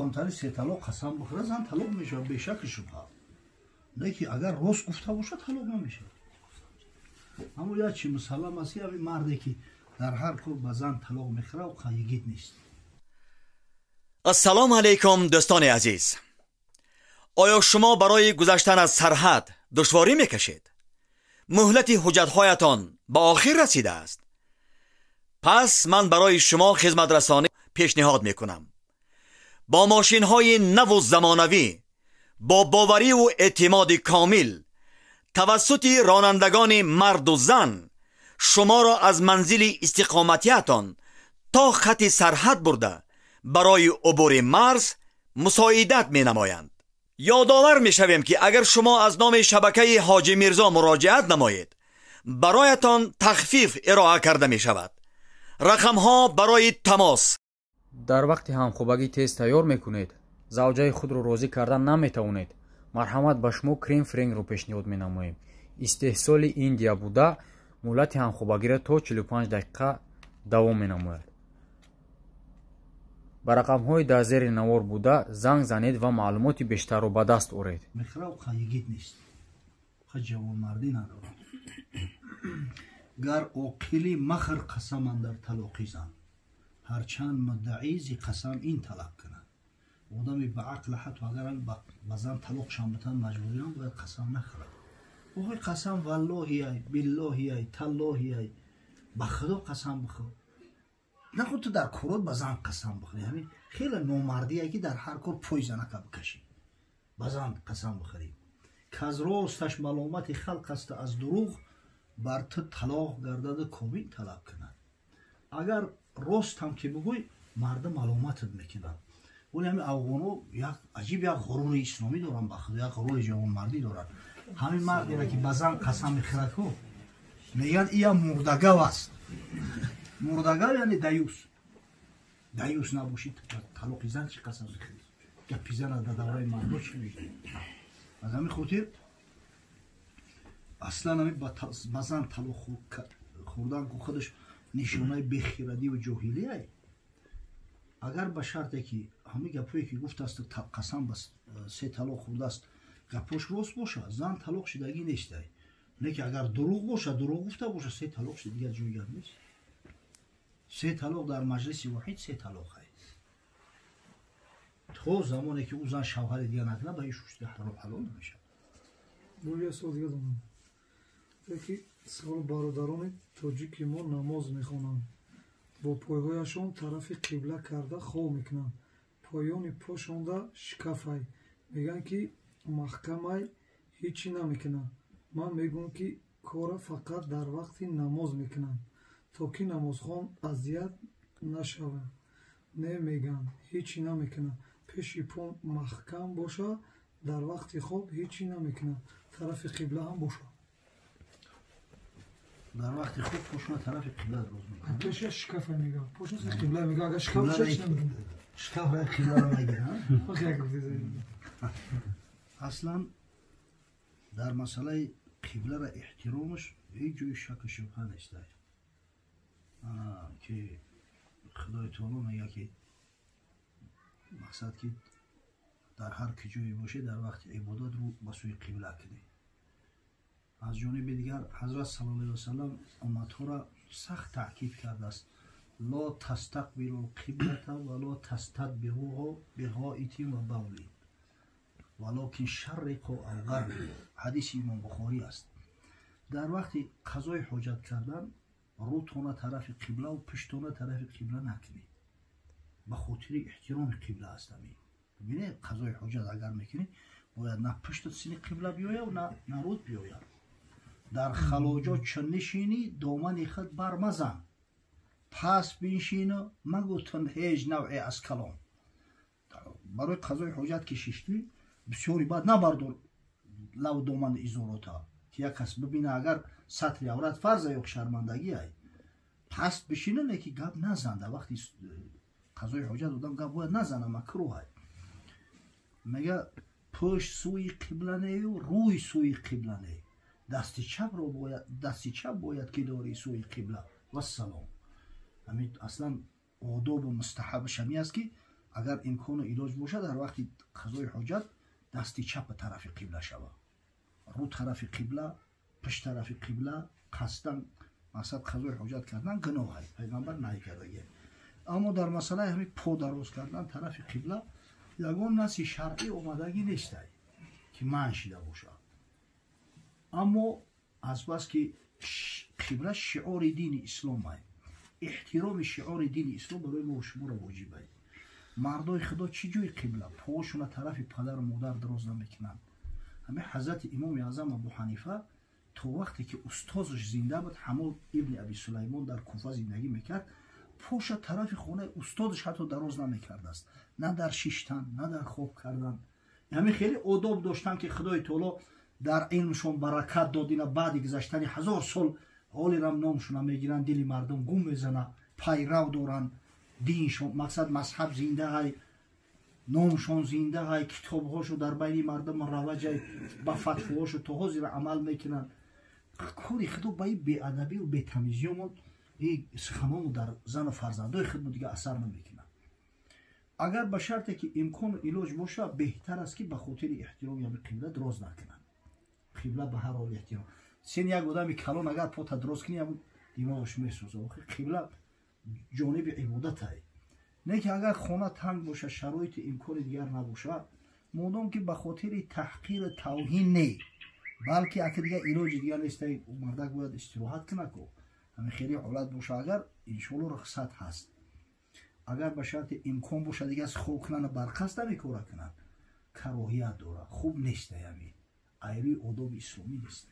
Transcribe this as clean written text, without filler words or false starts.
کمتری سه طلاق قسم بخوره زن طلاق میشه به شک شبهه. نه که اگر راست گفته باشه طلاق نمیشه. اما یا چی مسلم است که مردی که در هر کار به زن طلاق میخوره و یگید نیست. السلام علیکم دوستان عزیز. آیا شما برای گذشتن از سرحد دشواری میکشید؟ مهلت حجت‌هایتان به آخر رسیده است. پس من برای شما خدمت رسانی پیشنهاد میکنم. با ماشین های نو و زمانوی، با باوری و اعتماد کامل توسط رانندگان مرد و زن شما را از منزل استقامتیتان تا خط سرحد برده برای عبور مرز مساعدت می نمایند. یادآور می شویم که اگر شما از نام شبکه حاجی میرزا مراجعت نمایید برایتان تخفیف ارائه کرده می شود. رقم ها برای تماس: در وقت همخوابگی تیز تیار میکنید، زوجه خود رو راضی کردن نمیتوانید، مرحمت به شما کریم فرنگ رو پیشنهاد مینماییم. استحصال ایندیا بوده مهلت همخوابگی را تا 45 دقیقه دوام مینماید. به رقم های در زیر نوار بوده زنگ زنید و معلومات بیشتر رو به دست آورید. میخوره و خیگید نیست، جوان مردی ندارد. گر عاقلی مخر قسم اندر طلاقی زن، هرچند مدعی زی قسم این طلب کنند. آدمی به عقل حتی اگر به زن طلاق شامتن مجبوری هم باید قسم نخورد. اوه قسم والله ای بالله ای تالله ای به خدا قسم بخور. نخود تو در کورت به زن قسم بخوری. یعنی خیلی نامردیه که در هر کار پای زنک بکشی به زن قسم بخوری. که از راستش ملامت خلق است از دروغ، بر تو طلاق گردد کابین طلب کنند. اگر راست هم که بگوی مردم ملامتت میکنند. ولی همین افغانو یک عجیب یک غرور اسلامی دارن، بخدا یک غرور جوان مردی دارن. همین مردی را که به زن قسم میخورد کو میگن این مردگو است. مردگو یعنی دیوس. دیوس نباشید طلاق زن چی قسم میخوری؟ گپی زن در دورای مردم چی میگه؟ از همین خاطر اصلا همین به زن طلاق خوردن که خودش نشانه بیخیردی و جاهلیه. اگر به شرطی که همه گپایی که گفت است قسم بس سه طلاق خورده است گپاش راست باشه، زن طلاق شدگی نیست. نه که اگر دروغ باشه، دروغ گفته باشه، سه طلاق شد دیگر جای گپ نیست. سه طلاق در مجلس واحد سه طلاق است. تو زمانی که او زن شوهر دیگر نکنه به این شوشته حلال نمیشه. بویا سوال دیگه دارم. یکی سوال برادران تاجیکی ما نماز میخوانند، با پایهایشان طرف قبله کرده خواب میکنند، پایان پاشانده شکافای میگن که محکمای هیچی نمیکنند. من میگم که کار فقط در وقت نماز میکنند تا که نمازخوان اذیت نشوه. نه میگن هیچی نمیکنند، پیش پا محکم باشه، در وقت خواب هیچی نمیکنند، طرف قبله هم باشه. در وقت خوب پشت طرف قبله روز میکنه. پشت شکاف میگه، پشت قبله میگه. اگر شکاف چش نمیگه، شکاف را قبله را میگه. اصلا در مسئله قبله را احترامش هیچ جوی شک و شبهه نیست. که خدای تعالی میگه که مقصد که در هر کجایی باشه در وقت عبادت رو به سوی قبله کنی. از جانب دیگر حضرت صلی الله علیه و سلم امتها را سخت تاکید کرده است: لا تستقبلوا القبلة ولا تستدبروها بغائط و بول ولکن شرقوا او غربوا. حدیث امام بخاری است. در وقت قضای حاجت کردن روتونه طرف قبله و پشتونه طرف قبله نکنی، به خاطر احترام قبله است. ببینید قضای حاجت اگر میکنی باید نه پشت سینه قبله بیاید و نه رود بیاید. در خلاجا چون نشینی دامن خود برمزن، پس بنشین و مگو هیچ نوعی از کلام. برای قضای حاجت که ششتی بسیاری بعد نبردار لو دامن ازوراتا که یک کس ببینه اگر سطر عورت فرض یک شرمندگی ای، پس بشینه نه که گپ نزنده. وقتی قضای حاجت آدم گپ باید نزنه، مکروه ای. میگه پشت سوی قبله نه و روی سوی قبله نه. دست چپ باید که داری سوی قبله و سلام. همین اصلا آداب و مستحب شمی است که اگر امکان و علاج باشه در وقت قضای حاجت دست چپ طرف قبله شود، رو طرف قبله، پشت طرف قبله قصدن مقصد قضای حاجت کردن گناه است، پیغمبر نهی کرده. اما در مسئله همین پا دراز کردن طرف قبله یگان نص شرعی اومدگی نیست که منع شده باشه. اما از بس که قبله شعار دین اسلام است، احترام شعار دین اسلام برای ما و شما را واجب است. مردای خدا چی جوی قبله پاشون طرف پدر و مادر دراز نمیکنند. همه حضرت امام اعظم ابو حنیفه تو وقتی که استادش زنده بود، حماد ابن ابی سلیمان در کوفه زندگی میکرد، پاش طرف خونه استادش حتی دراز نمیکرد است، نه در شیشتن نه در خواب کردن. همه خیلی آداب داشتن که خدای تعالی در علمشون برکت دادین. بعد گذشتن 1000 سال حالی رم نامشون میگیرن، دل مردم گم میزنه، پیرو دارن، دینشون مقصد مذهب زنده های، نامشون زنده های، کتابهاشو در بین مردم رواج با فتواشو تو حاضر عمل میکنن. کاری خدا با این بی‌ادبی و بی‌تمیزیمون این سخنانو در زن و فرزندای خود دیگه اثر نمیکنه. اگر به شرطی که امکان و علاج باشه بهتر است که به خاطر احترام یا به قبله دراز نکنن. قبله به هر حال احترام. سین یک آدم کلان اگر پات دراز کنی هم دماغش میسوزه. قبله جانب عبادت است. نه که اگر خانه تنگ باشه شرایط امکان دیگر نباشه، مادام که به خاطر تحقیر توهین نه، بلکه اگه دیگه علاج دیگر نیست مردک باید استراحت کنه که همین خیلی حالت باشه، اگر انشالله رخصت هست. اگر به شرط امکان باشه دیگه از خوب کنن برخواست نمیکنه کنن، کراهیت داره، خوب نیست. همین ایری آداب اسلامی نیست.